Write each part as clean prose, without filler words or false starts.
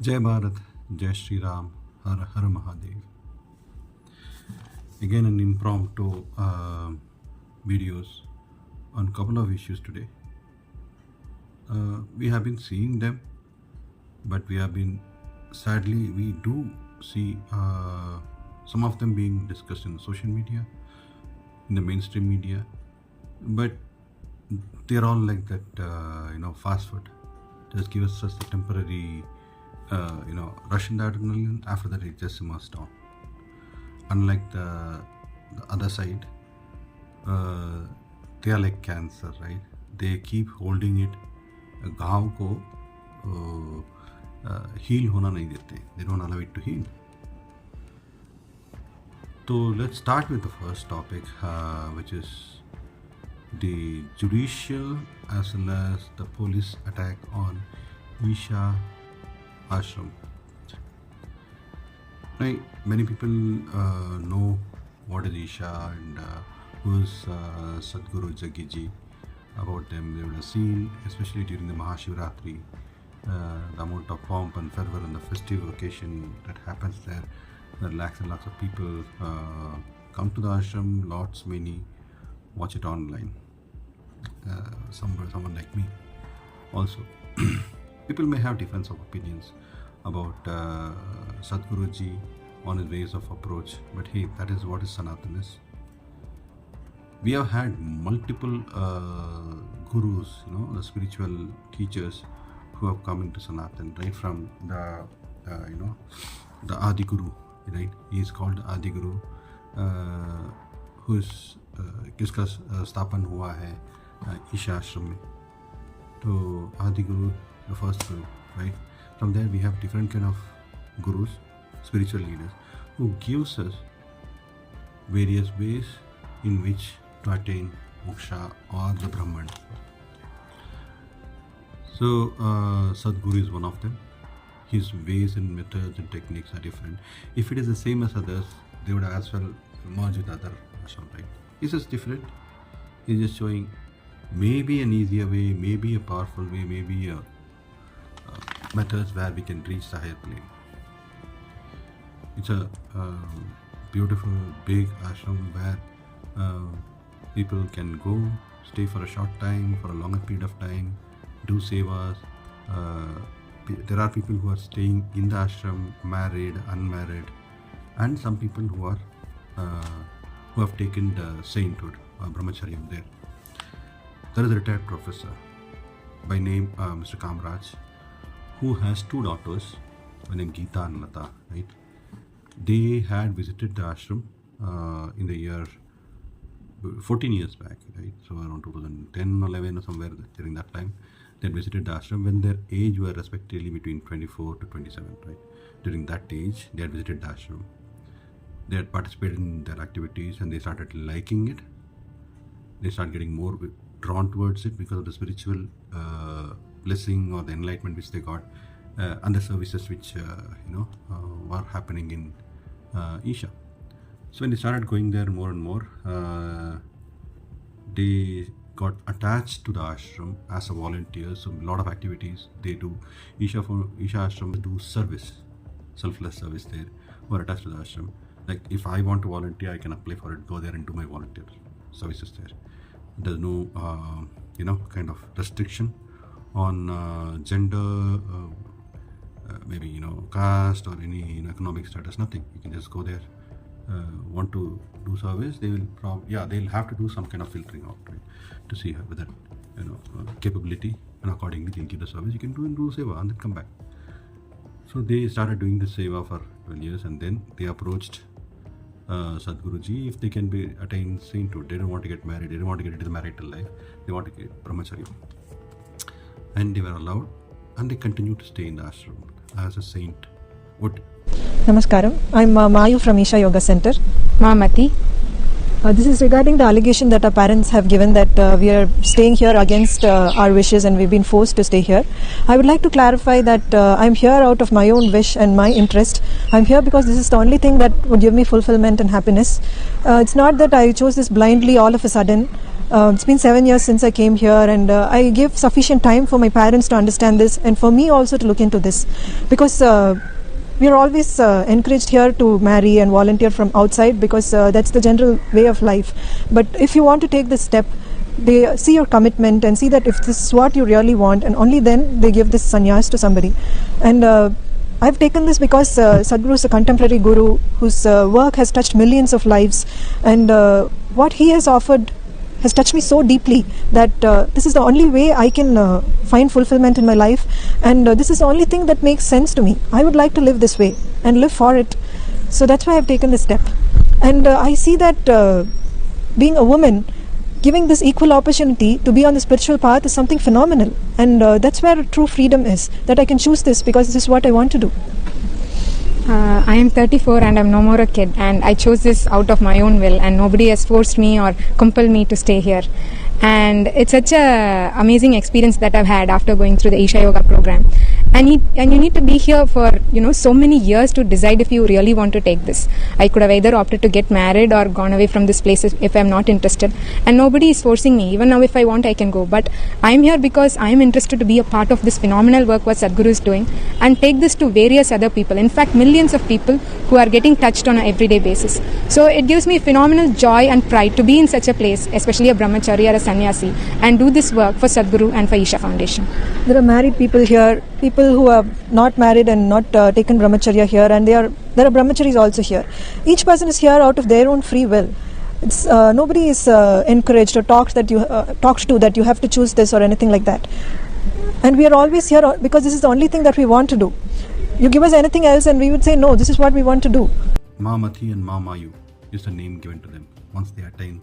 Jai Bharat, Jai Shri Ram, Har Har Mahadev. Again an impromptu videos on couple of issues today. We have been seeing them, but sadly we do see some of them being discussed in social media, in the mainstream media, but they're all like that, fast food. Just give us just a temporary, rush in the adrenaline. After that, it just simmers down. Unlike the other side, they are like cancer, right? They keep holding it. घाव को heal होना नहीं देते. They don't allow it to heal. So let's start with the first topic, which is the judicial as well as the police attack on Isha Ashram. Right, many people know what is Isha and who is Sadhguru Jagiji. About them, they would have seen, especially during the Mahashivratri, the amount of pomp and fervor and the festive occasion that happens there. There are lakhs and lakhs of people come to the ashram, many watch it online. Someone like me also. People may have difference of opinions about Sadhguruji on his ways of approach, but hey, that is what is Sanatan is. We have had multiple gurus, the spiritual teachers who have come into Sanatan, right from the Adi Guru, right? He is called Adi Guru, whose जिसका स्थापन हुआ है Isha Ashram में. So Adi Guru, the first Guru, right? From there we have different kind of gurus, spiritual leaders, who gives us various ways in which to attain moksha or the Brahman. So Sadhguru is one of them. His ways and methods and techniques are different. If it is the same as others, they would as well merge with other ashram, right? This is different. He's just showing maybe an easier way, maybe a powerful way, maybe a methods where we can reach the higher plane. It's a beautiful big ashram where people can go, stay for a short time, for a longer period of time, do sevas. There are people who are staying in the ashram, married, unmarried, and some people who are who have taken the sainthood, brahmacharyam there. There is a retired professor by name Mr. Kamraj, who has two daughters by name Geeta and Lata, right? They had visited the ashram in the year 14 years back, right? So around 2010 or 11 or somewhere during that time, they had visited the ashram when their age were respectively between 24 to 27, right? During that age, they had visited the ashram. They had participated in their activities and they started liking it. They started getting more drawn towards it because of the spiritual blessing or the enlightenment which they got and the services which were happening in Isha. So when they started going there more and more, they got attached to the ashram as a volunteer. So a lot of activities they do. Isha Ashram do service, selfless service there, who are attached to the ashram. Like if I want to volunteer, I can apply for it, go there and do my volunteer services there. There's no kind of restriction on gender, maybe caste or any economic status, nothing. You can just go there. Want to do service, they will they'll have to do some kind of filtering out, right, to see whether capability, and accordingly they'll give the service. You can do seva and then come back. So they started doing the seva for 12 years and then they approached Sadhguruji if they can attain sainthood. They don't want to get married, they don't want to get into the marital life, they want to get brahmacharya. And they were allowed and they continued to stay in the ashram as a saint would. Namaskaram. I'm Mayu from Isha Yoga Center. Mamati. This is regarding the allegation that our parents have given that we are staying here against our wishes and we've been forced to stay here. I would like to clarify that I'm here out of my own wish and my interest. I'm here because this is the only thing that would give me fulfillment and happiness. It's not that I chose this blindly all of a sudden. It's been 7 years since I came here, and I give sufficient time for my parents to understand this, and for me also to look into this, because we are always encouraged here to marry and volunteer from outside, because that's the general way of life. But if you want to take this step, they see your commitment and see that if this is what you really want, and only then they give this sannyas to somebody. And I've taken this because Sadhguru is a contemporary guru whose work has touched millions of lives, and what he has offered has touched me so deeply that this is the only way I can find fulfillment in my life, and this is the only thing that makes sense to me. I would like to live this way and live for it. So that's why I've taken this step. And I see that being a woman, giving this equal opportunity to be on the spiritual path is something phenomenal, and that's where true freedom is, that I can choose this because this is what I want to do. I am 34 and I'm no more a kid, and I chose this out of my own will, and nobody has forced me or compelled me to stay here. And it's such a amazing experience that I've had after going through the Isha Yoga program. And you need to be here for so many years to decide if you really want to take this. I could have either opted to get married or gone away from this place if I'm not interested, and nobody is forcing me. Even now, if I want, I can go, but I'm here because I'm interested to be a part of this phenomenal work what Sadhguru is doing, and take this to various other people, in fact millions of people who are getting touched on an everyday basis. So it gives me phenomenal joy and pride to be in such a place, especially a brahmachari or a sannyasi, and do this work for Sadhguru and for Isha Foundation. There are married people here, people who are not married and not taken brahmacharya here, and there are brahmacharis also here. Each person is here out of their own free will. It's nobody is encouraged or talked to that you have to choose this or anything like that. And we are always here because this is the only thing that we want to do. You give us anything else and we would say no, this is what we want to do. Ma Mati and Ma Mayu is the name given to them once they attain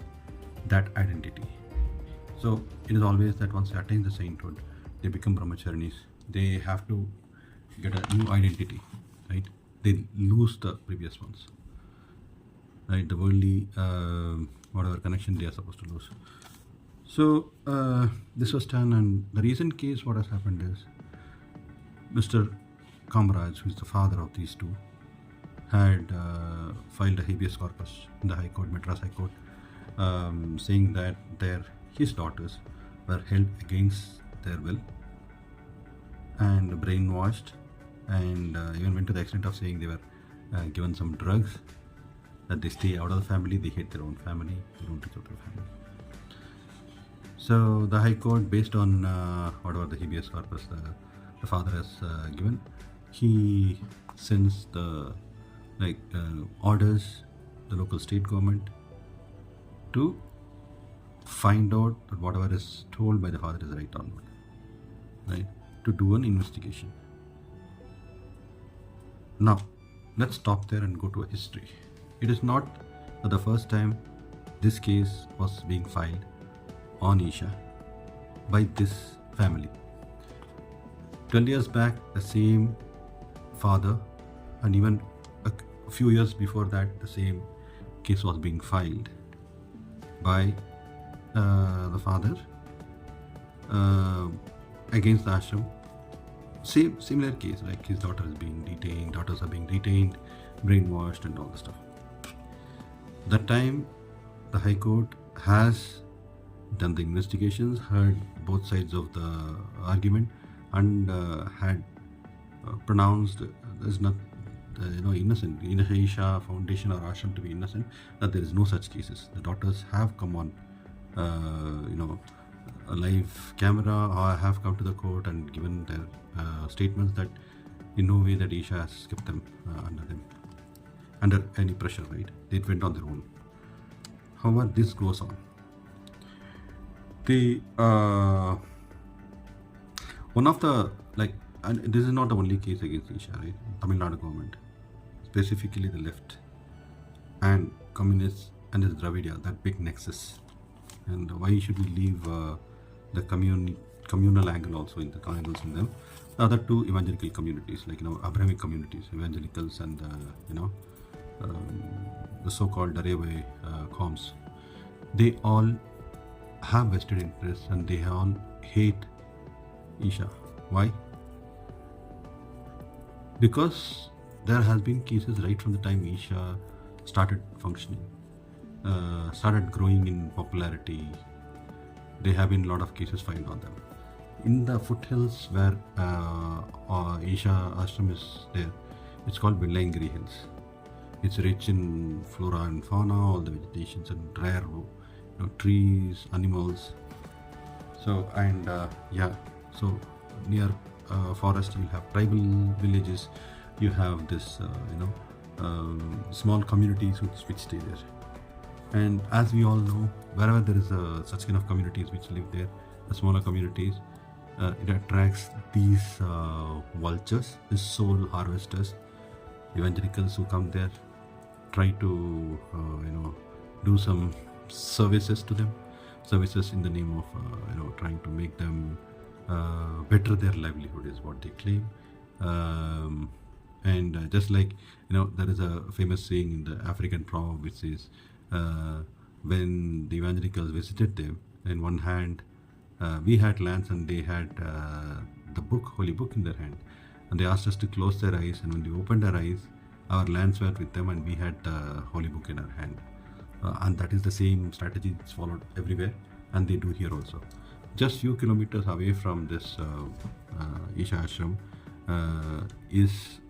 that identity. So it is always that once they attain the sainthood, they become brahmacharinis. They have to get a new identity, right? They lose the previous ones, right? The worldly, whatever connection they are supposed to lose. So this was done, and the recent case, what has happened is Mr. Kamraj, who is the father of these two, had filed a habeas corpus in the High Court, Madras High Court, saying that his daughters were held against their will and brainwashed, and even went to the extent of saying they were given some drugs, that they stay out of the family, they hate their own family, they don't reach out to the family. So the High Court, based on whatever the habeas corpus the father has given, he sends the orders the local state government to find out that whatever is told by the father is right or not, right? To do an investigation. Now, let's stop there and go to a history. It is not the first time this case was being filed on Isha by this family. 12 years back, the same father, and even a few years before that, the same case was being filed by the father against the ashram. Similar case, like his daughter is being detained, daughters are being detained, brainwashed, and all the stuff. That time, the High Court has done the investigations, heard both sides of the argument, and had pronounced there's not innocent, Isha Foundation or ashram to be innocent, that there is no such cases. The daughters have come on a live camera, or have come to the court and given their statements that in no way that Isha has kept them under any pressure, right? They went on their own. However, this goes on. One of the, and this is not the only case against Isha, right? Tamil Nadu government, specifically the left and communists and this Dravidiya, that big nexus. And why should we leave the communal angle also in the angles in them? The other two evangelical communities, Abrahamic communities, evangelicals, and the so-called Darewe comms, they all have vested interests and they all hate Isha. Why? Because there has been cases right from the time Isha started functioning, started growing in popularity, There have been a lot of cases filed on them. In the foothills where Isha Ashram is there, it's called Malign Hills. It's rich in flora and fauna, all the vegetations and rare trees, animals. So so near forest you'll have tribal villages. You have this small communities which stay there. And as we all know, wherever there is such kind of communities which live there, the smaller communities, it attracts these vultures, these soul harvesters, evangelicals who come there, try to do some services to them, services in the name of trying to make them better their livelihood is what they claim. And just like there is a famous saying in the African proverb which says, when the evangelicals visited them, in one hand we had lands and they had the book, holy book in their hand, and they asked us to close their eyes, and when they opened their eyes, our lands were with them and we had the holy book in our hand. And that is the same strategy that's followed everywhere, and they do here also. Just few kilometers away from this Isha Ashram is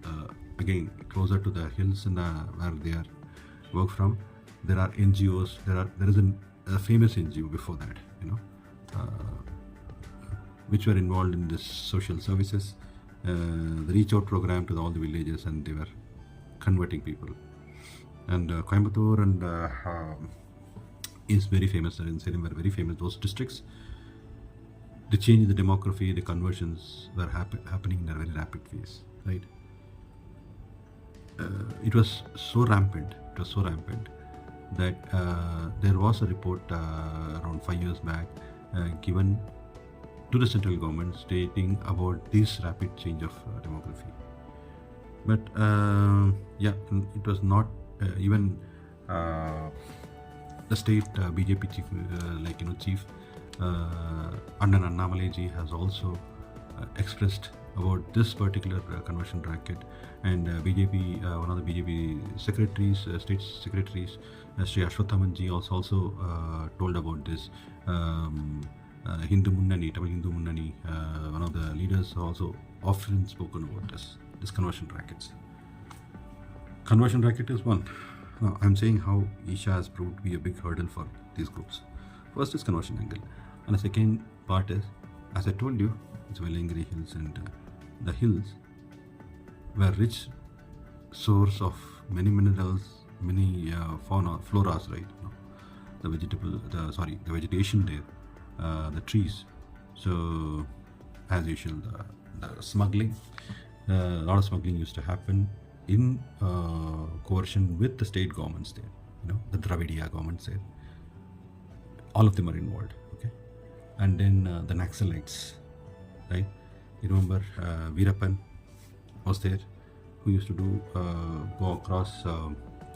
again closer to the hills and where they are work from. There are NGOs. There is a famous NGO before that, which were involved in this social services, the reach out program to all the villages, and they were converting people. And Coimbatore and is very famous, and Salem were very famous. Those districts, the change in the demography, the conversions were happening in a very rapid pace, right? It was so rampant. That there was a report around 5 years back given to the central government stating about this rapid change of demography. But it was not even the state BJP chief, chief Annan Annamalaiji has also expressed about this particular conversion racket, and BJP, one of the BJP secretaries, state secretaries, Sri Ashwathamanji also told about this. Hindu Munnani, Tamil Hindu Munnani, one of the leaders also often spoken about this conversion rackets. Conversion racket is one. Now, I'm saying how Isha has proved to be a big hurdle for these groups. First is conversion angle, and the second part is, as I told you, it's Velangiri Hills, and the hills were rich source of many minerals, many floras, right? The vegetation there, the trees. So, as usual, the smuggling, a lot of smuggling used to happen in coercion with the state governments there, the Dravidiya governments there. All of them are involved, okay? And then the Naxalites, right? You remember Veerappan was there, who used to go across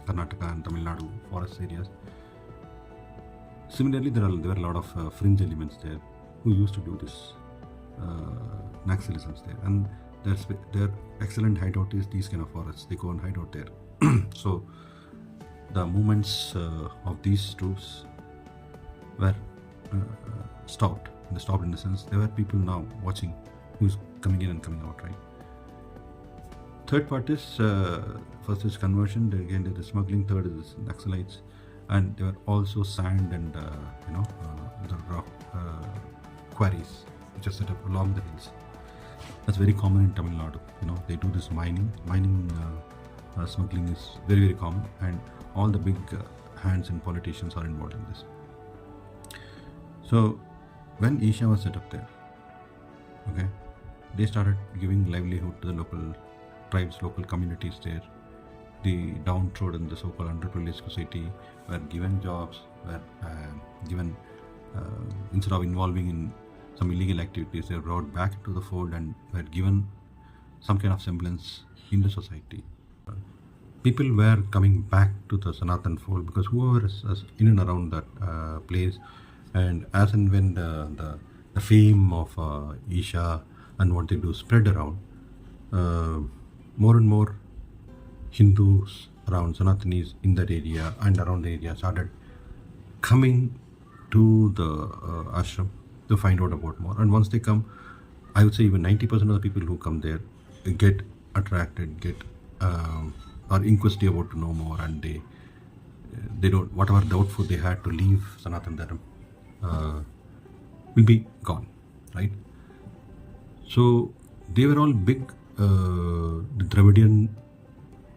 Karnataka and Tamil Nadu forest areas. Similarly, there were a lot of fringe elements there who used to do this Naxalisms there, and their excellent hideout is these kind of forests. They go and hide out there. So the movements of these troops were stopped. They stopped in the sense there were people now watching who's coming in and coming out, right? Third part is first is conversion. Again, there is smuggling. Third is Naxalites, and there were also sand and the rock quarries which are set up along the hills. That's very common in Tamil Nadu. They do this mining. Smuggling is very, very common, and all the big hands and politicians are involved in this. So when Isha was set up there, okay, they started giving livelihood to the local tribes, local communities there. The downtrodden, the so-called underprivileged society were given jobs, were given, instead of involving in some illegal activities, they were brought back to the fold and were given some kind of semblance in the society. People were coming back to the Sanatan fold because whoever is in and around that place, and as and when the fame of Isha and what they do spread around, more and more Hindus around, Sanatanis in that area and around the area started coming to the ashram to find out about more. And once they come, I would say even 90% of the people who come there get attracted, get are inquisitive about to know more, and they don't, whatever doubtful they had to leave Sanatan Dharma will be gone, right? So they were all big. The Dravidian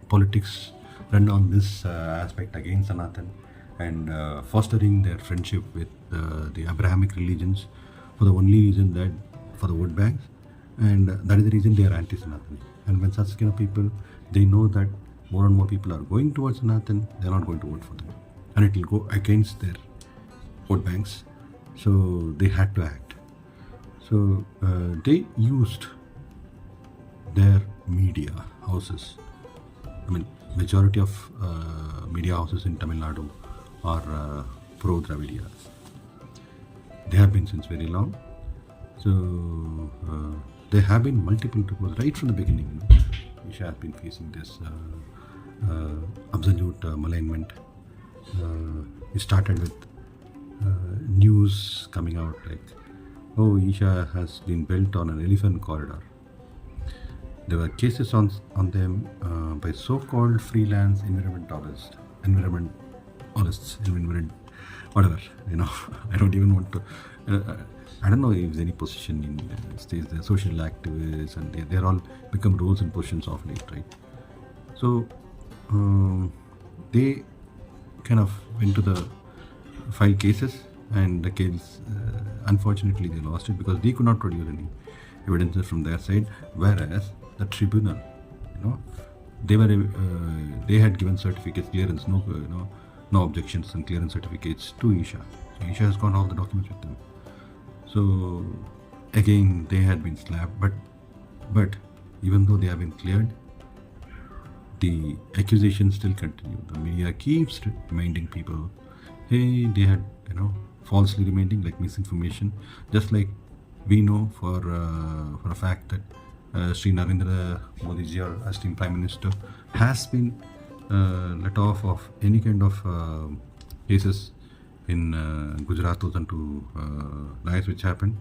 politics run on this aspect against Sanatan and fostering their friendship with the Abrahamic religions for the only reason that for the vote banks, and that is the reason they are anti-Sanatani. And when such kind of people, they know that more and more people are going towards Sanatan, they are not going to vote for them, and it will go against their vote banks. So they had to act. So they used their media houses. I mean, majority of media houses in Tamil Nadu are pro-Dravidiya. They have been since very long. So there have been multiple reports right from the beginning. Isha has been facing this absolute malignment. It started with news coming out like, oh, Isha has been built on an elephant corridor. There were cases on them by so-called freelance environmentalists, whatever, I don't even want to, I don't know if there's any position in states, they're social activists, and they're all become roles and positions of late, right? So they kind of went to the file cases, and the case, unfortunately, they lost it because they could not produce any evidences from their side, whereas the tribunal, they had given certificates, clearance, no objections and clearance certificates to Isha. So Isha has got all the documents with them. So again, they had been slapped, but even though they have been cleared, the accusations still continue. The media keeps reminding people, hey, they had, falsely reminding, like misinformation, just like we know for a fact that Sri Narendra Modi ji, our esteemed Prime Minister, has been let off of any kind of cases in Gujarat 2002 riots which happened,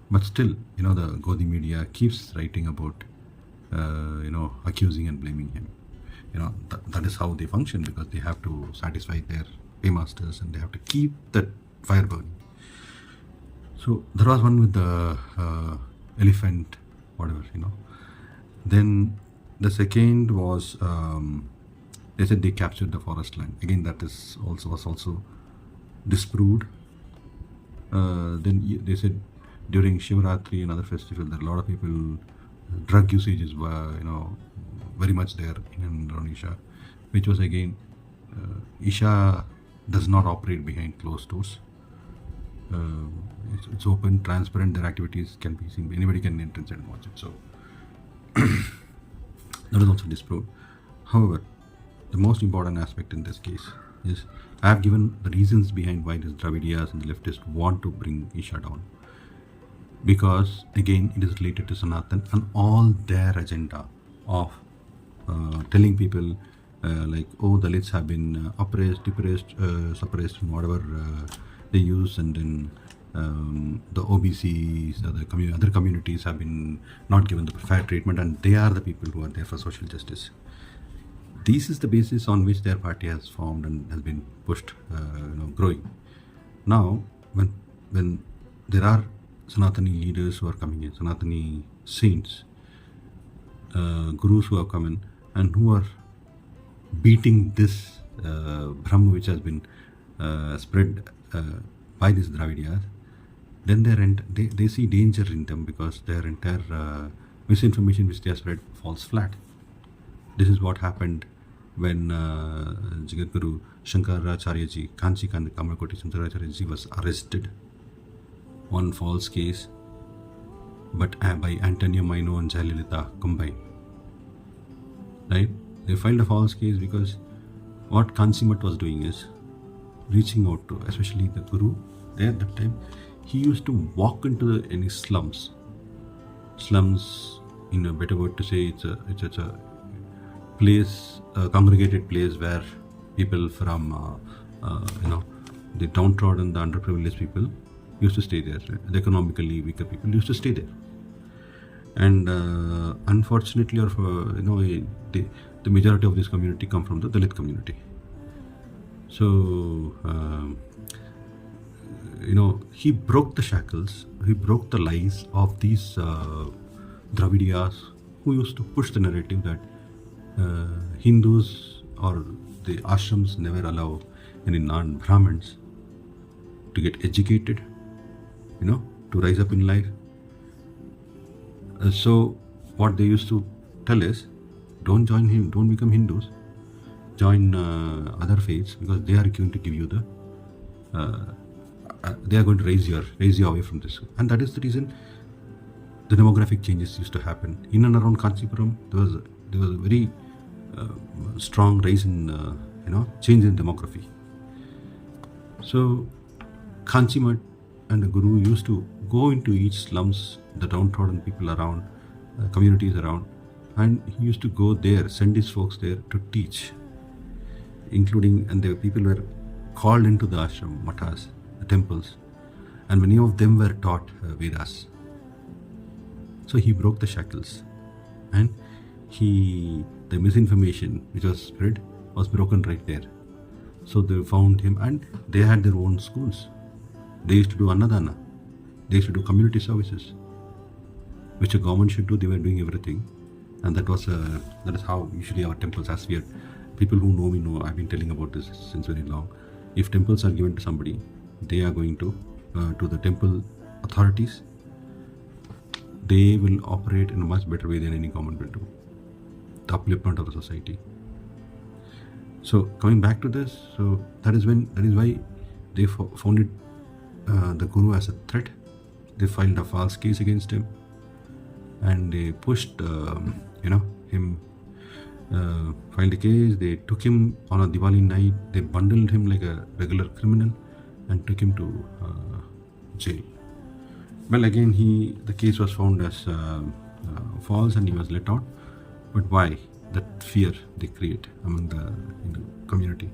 but still, the Godi media keeps writing about, accusing and blaming him. That is how they function, because they have to satisfy their paymasters and they have to keep that fire burning. So there was one with the elephant, whatever, Then the second was, they said they captured the forest land. Again, that was also disproved. Then they said during Shivaratri and other festivals, there are a lot of people, drug usages were, very much there in and around Isha, which was again, Isha does not operate behind closed doors. It's open, transparent, their activities can be seen, anybody can enter inside and watch it. So that is also disproved. However, the most important aspect in this case is I have given the reasons behind why these Dravidiyas and the leftists want to bring Isha down. Because again, it is related to Sanatan and all their agenda of telling people like, oh, Dalits have been oppressed, depressed, suppressed, and whatever they use, and then the OBCs, other communities have been not given the fair treatment, and they are the people who are there for social justice. This is the basis on which their party has formed and has been pushed, growing. Now, when there are Sanatani leaders who are coming in, Sanatani saints, gurus who have come in and who are beating this Brahma which has been spread by these Dravidiyas, then they see danger in them, because their entire misinformation which they have spread falls flat. This is what happened when Jagadguru Shankaracharya ji, Kanchi Kamalkoti Shankaracharya ji was arrested on false case, but by Antonio Maino and Jayalalitha combined. Right? They filed a false case because what Kansimat was doing is reaching out to, especially the Guru, there at that time, he used to walk into any slums. Slums, in a better word to say, it's a place, a congregated place where people from, the downtrodden, the underprivileged people used to stay there. The economically weaker people used to stay there. And unfortunately, or the majority of this community come from the Dalit community. So he broke the shackles, he broke the lies of these Dravidiyas who used to push the narrative that Hindus or the ashrams never allow any non-Brahmins to get educated, to rise up in life. So what they used to tell is, don't join him, don't become Hindus, join other faiths, because they are going to give you they are going to raise you away from this. And that is the reason the demographic changes used to happen. In and around Kanchipuram, there was a very strong rise in, change in demography. So Kanchi Mutt and the Guru used to go into each slums, the downtrodden people around, communities around, and he used to go there, send his folks there to teach, including, and the people were called into the ashram, mathas, the temples, and many of them were taught Vedas. So he broke the shackles, and the misinformation which was spread was broken right there. So they found him, and they had their own schools. They used to do annadana, they used to do community services, which a government should do. They were doing everything, and that is how usually our temples, as we are, people who know me know, I've been telling about this since very long. If temples are given to somebody, they are going to the temple authorities. They will operate in a much better way than any government will do. The upliftment of the society. So coming back to this, so that is why they found the Guru as a threat. They filed a false case against him, and they pushed him. Filed a case. They took him on a Diwali night. They bundled him like a regular criminal and took him to jail. Well, again, the case was found as false, and he was let out. But why? That fear they create among the community.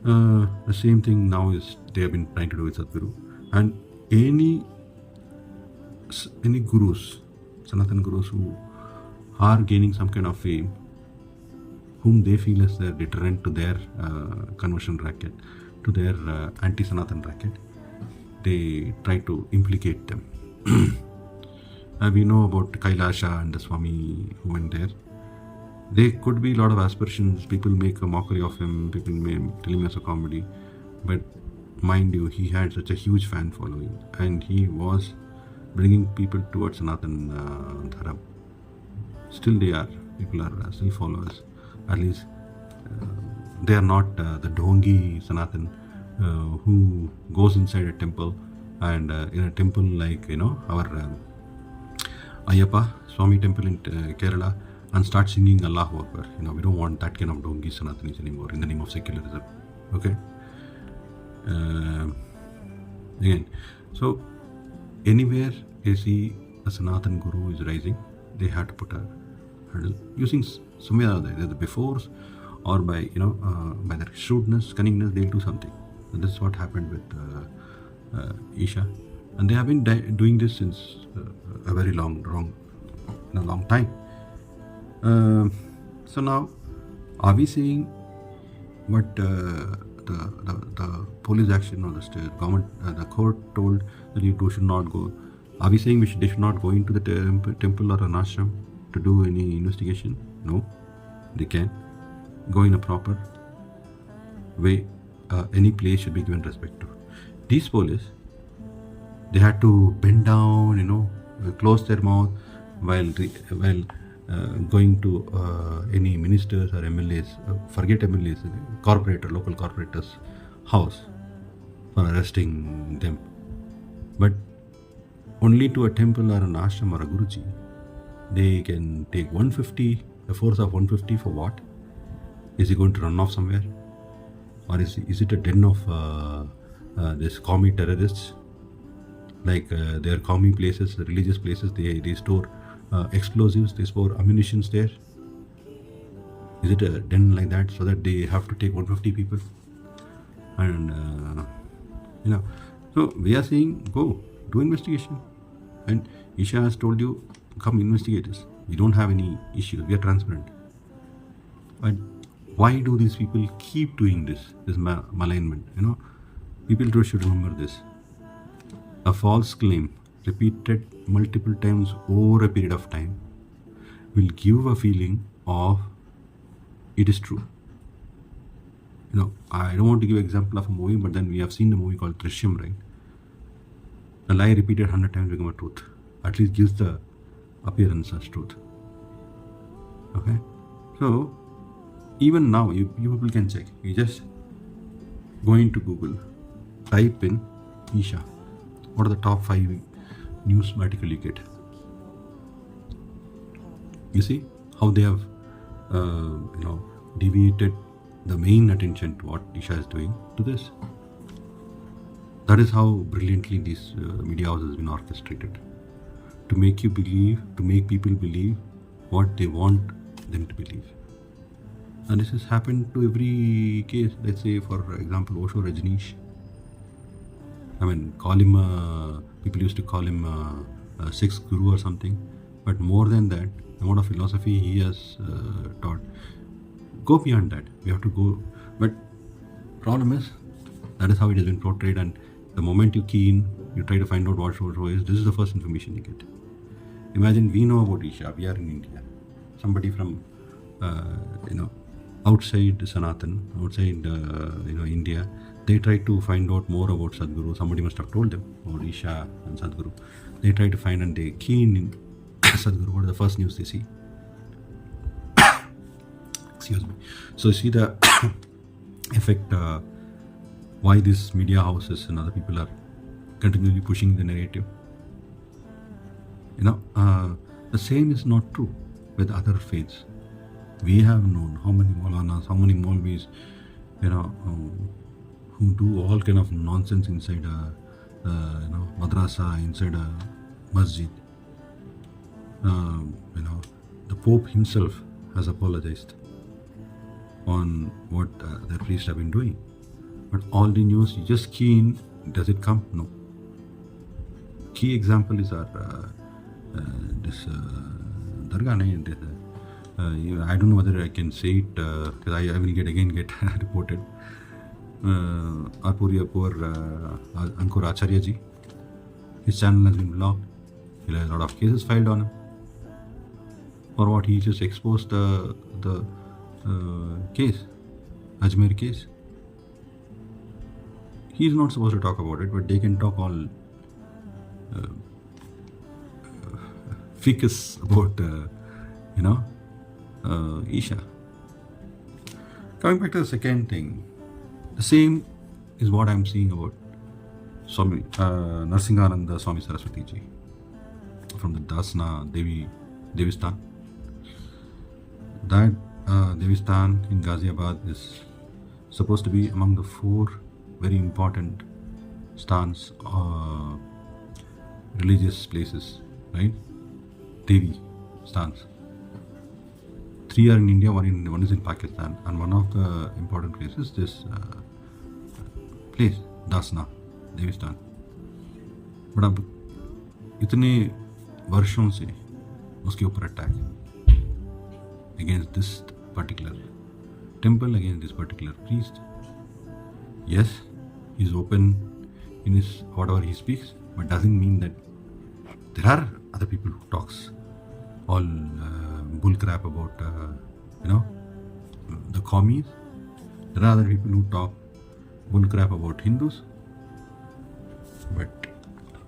The same thing now is they have been trying to do with Sadhguru. And any gurus, Sanatan Gurus who are gaining some kind of fame, whom they feel as their deterrent to their conversion racket, to their anti-Sanatan racket, they try to implicate them. We know about Kailasha and the Swami who went there. There could be a lot of aspirations. People make a mockery of him. People may tell him as a comedy. But mind you, he had such a huge fan following, and he was bringing people towards Sanatan Dharam. Still people are still followers. At least they are not the Dhongi Sanatan who goes inside a temple, and in a temple like our Ayyappa Swami temple in Kerala, and start singing Allahu Akbar. We don't want that kind of Dhongi Sanatanis anymore in the name of secularism. Okay. Again, so anywhere you see a Sanatan Guru is rising, they have to put a hurdle using some way or other, either the befores or by by their shrewdness, cunningness, they'll do something. And this is what happened with Isha, and they have been doing this since a very long time. So now, are we saying what the police action or the government, the court told that you should not go? Are we saying they should not go into the temple or an ashram to do any investigation? No, they can go in a proper way. Any place should be given respect to. These police, they had to bend down, close their mouth while going to any ministers or MLAs, forget MLAs, local corporators' house for arresting them. But only to a temple or an ashram or a Guruji, they can take 150, a force of 150 for what? Is he going to run off somewhere? Or is it a den of this commie terrorists? Like their commie places, religious places, they store explosives, they store ammunitions there. Is it a den like that so that they have to take 150 people? And so we are saying, go do investigation. And Isha has told you, come investigate us. We don't have any issues. We are transparent. But why do these people keep doing this malignment? People should remember this. A false claim repeated multiple times over a period of time will give a feeling of it is true. I don't want to give an example of a movie, but then we have seen the movie called Drishyam, right? A lie repeated 100 times become a truth. At least gives the appearance as truth. Okay? So, even now, you people can check. You just go into Google, type in Isha. What are the top 5 news articles you get? You see how they have, deviated the main attention to what Isha is doing to this. That is how brilliantly this media house has been orchestrated to make you believe, to make people believe what they want them to believe. And this has happened to every case. Let's say, for example, Osho Rajneesh. People used to call him a sixth guru or something. But more than that, the amount of philosophy he has taught, go beyond that. We have to go. But problem is, that is how it has been portrayed. And the moment you key in, you try to find out what Osho is, this is the first information you get. Imagine we know about Isha. We are in India. Somebody from, outside Sanatan, outside, India, they try to find out more about Sadhguru. Somebody must have told them about Isha and Sadhguru. They try to find and they key in Sadhguru. What is the first news they see? Excuse me. So you see the effect, why these media houses and other people are continually pushing the narrative. The same is not true with other faiths. We have known how many Maulanas, how many Maulvis, who do all kind of nonsense inside a, madrasa, inside a masjid. The Pope himself has apologized on what the priests have been doing. But all the news, you just key in, does it come? No. Key example is our this Dargah. I don't know whether I can say it because I will get reported. Our poor Ankur Acharya ji, his channel has been blocked. He has a lot of cases filed on him. For what? He just exposed the case, Ajmer case. He is not supposed to talk about it, but they can talk all ficus about, Isha. Coming back to the second thing, the same is what I'm seeing about Swami Narsingananda Swami Saraswati ji from the Dasna Devistan. That Devistan in Ghaziabad is supposed to be among the 4 very important stans, religious places, right? Devi stans. 3 are in India, one is in Pakistan, and one of the important places, this place, Dasna, Devistan. But अब इतने वर्षों से उसके ऊपर attack against this particular temple, against this particular priest. Yes, he's open in his whatever he speaks, but doesn't mean that there are other people who talks all bull crap about the commies. There are other people who talk bull crap about Hindus, but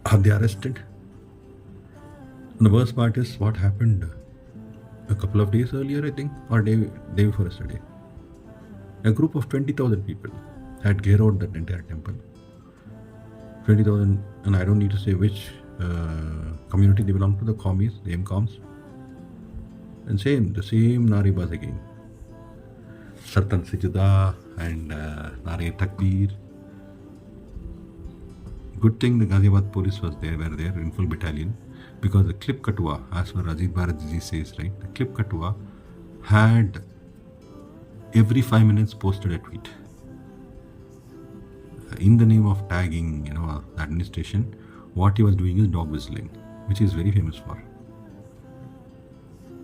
are they arrested? And the worst part is what happened a couple of days earlier, I think, or day before yesterday. A group of 20,000 people had garrowed that entire temple. 20,000, and I don't need to say which community they belong to, the commies, the MCOMs. And the same Naribas again. Sartan Sijuda and Nare Takbir. Good thing the Ghaziabad police were there in full battalion, because the clip Katua, as per Ajit Bharatji says, right, the clip Katua had every 5 minutes posted a tweet. in the name of tagging, the administration, what he was doing is dog whistling, which he is very famous for.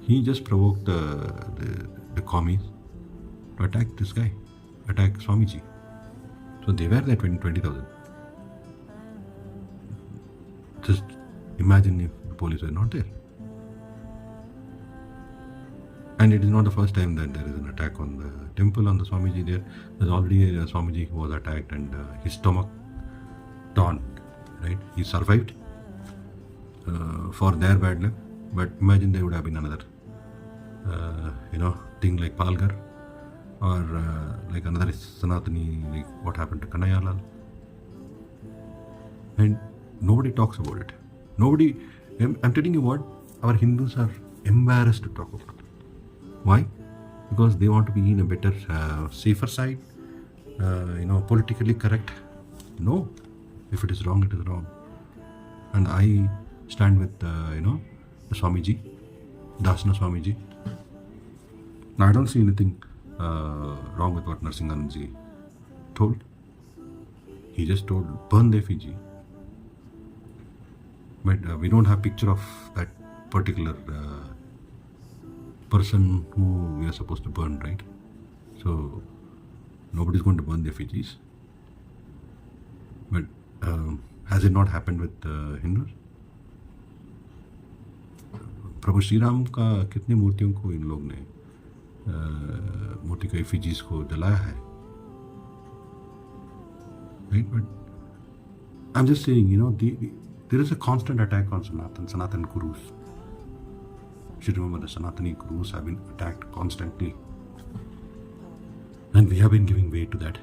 He just provoked the commies to attack this guy, attack Swamiji. So they were there 20,000. Just imagine if the police were not there. And it is not the first time that there is an attack on the temple, on the Swamiji there. There's already a Swamiji who was attacked and his stomach torn, right? He survived for their bad luck. But imagine there would have been another, thing like Palgar or like another Sanatani, like what happened to Kanayalal. And nobody talks about it. Nobody, I'm telling you what, our Hindus are embarrassed to talk about it. Why? Because they want to be in a better, safer side, politically correct. No, if it is wrong, it is wrong. And I stand with, the Swamiji, Dasna Swamiji. Now, I don't see anything wrong with what Narsinganji told. He just told, burn the effigy. But we don't have picture of that particular person who we are supposed to burn, right? So nobody's going to burn the effigies. But has it not happened with Hindus? प्रभु श्री राम का कितनी मूर्तियों को इन लोग ने मूर्ति का एफिजीज को जलाया है, right? But I'm just saying, there is a constant attack on Sanatan Gurus. You should remember the Sanatani Gurus have been attacked constantly, and we have been giving way to that.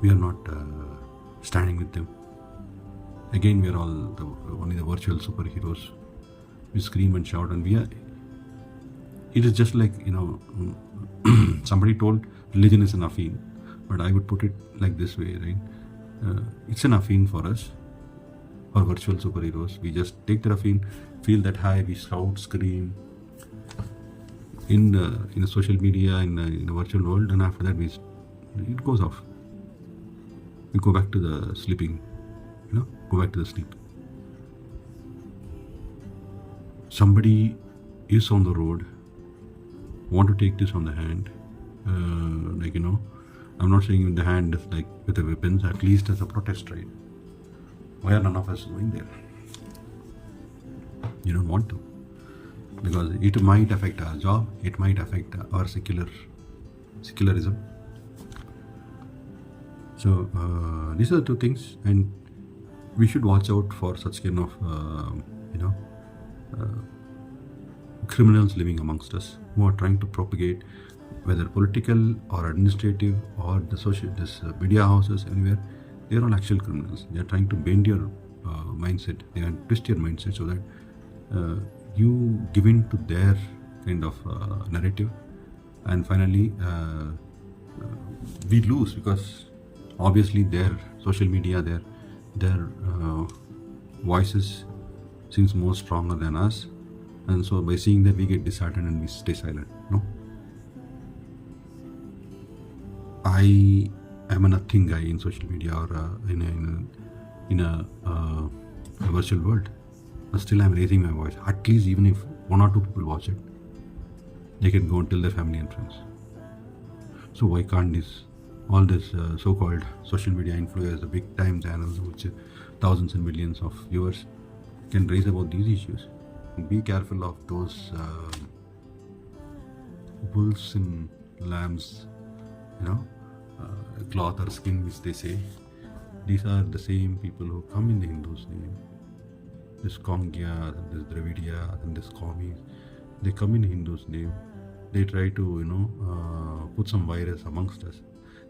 We are not standing with them. Again, we are all only the virtual superheroes. We scream and shout, and it is just like, somebody told religion is an affine, but I would put it like this way, right? It's an affine for us, for virtual superheroes. We just take the affine, feel that high, we shout, scream in the social media, in the virtual world, and after that it goes off. We go back to the sleeping, go back to the sleep. Somebody is on the road, want to take this on the hand, I'm not saying in the hand is like with the weapons, at least as a protest, right? Why are none of us going there? You don't want to, because it might affect our job, it might affect our secularism. So these are the two things, and we should watch out for such kind of criminals living amongst us who are trying to propagate, whether political or administrative or the media houses, anywhere. They are all actual criminals. They are trying to bend your mindset. They are twist your mindset so that you give in to their kind of narrative, and finally we lose, because obviously their social media, their voices seems more stronger than us, and so by seeing that we get disheartened and we stay silent. No, I am a nothing guy in social media or in a virtual world, but still I'm raising my voice. At least even if one or two people watch it, they can go and tell their family and friends. So why can't all this so-called social media influencers, the big time channels which thousands and millions of viewers, can raise about these issues? Be careful of those wolves in lambs, cloth or skin, which they say. These are the same people who come in the Hindus' name. This Kongya, this Dravidiya, and this Commies, they come in Hindus' name. They try to, put some virus amongst us,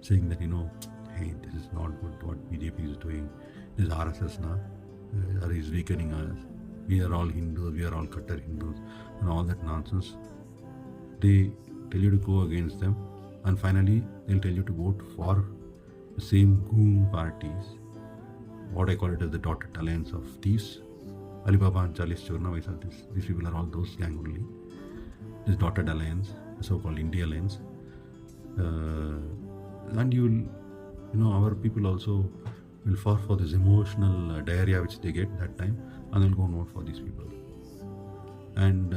saying that, hey, this is not good what BJP is doing. This RSS now is weakening us. We are all Hindus, we are all Kattar Hindus, and all that nonsense. They tell you to go against them, and finally they'll tell you to vote for the same goon parties. What I call it as the dotted alliance of thieves. Alibaba and Charles Chorna, these people are all those gang only. This dotted alliance, the so-called India alliance. And you'll our people also will fall for this emotional diarrhea which they get that time, and they'll go and vote for these people. And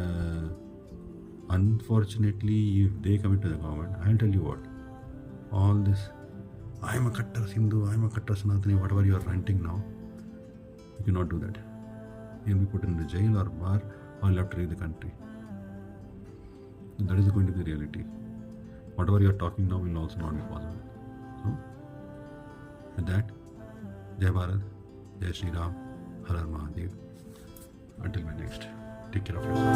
unfortunately, if they commit to the government, I'll tell you what, all this, I'm a Kattar Hindu, I'm a Kattar Sanatani, whatever you are ranting now, you cannot do that. You'll be put in the jail or bar, or you'll have to leave the country. That is going to be the reality. Whatever you are talking now will also not be possible. So, with that, Jai Bharat, Jai Shri Ram, Har Har Mahadev. Until my next, take care of yourself.